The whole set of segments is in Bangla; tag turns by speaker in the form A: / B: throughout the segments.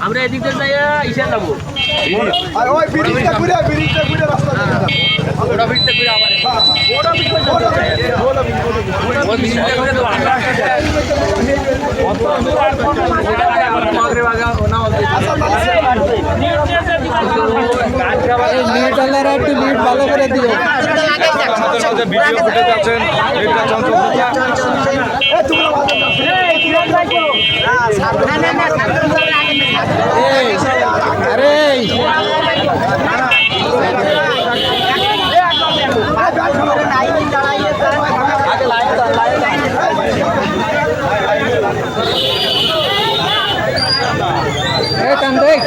A: আমরা এদিক দিয়ে যাই ইশান যাবো
B: আর ওই ব্রিজটা ঘুরে রাস্তা
A: ওটা বিটতে ঘুরে আবার ওটা বিটতে ঘুরে তো আমরা মাগরে বাগা না বলতে
C: নেট আলারা একটু নেট ভালো করে দিও
B: ভিডিও ফুটেজ আছেন এটা চঞ্চল
C: আরে টান দেখ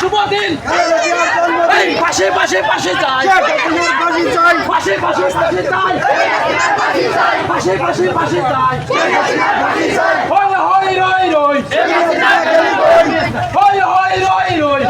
A: শুভ দিন পাশে পাশে পাশে চাই পাশে পাশে পাশে চাই পাশে পাশে পাশে চাই হই হই রই রই হই হই রই রই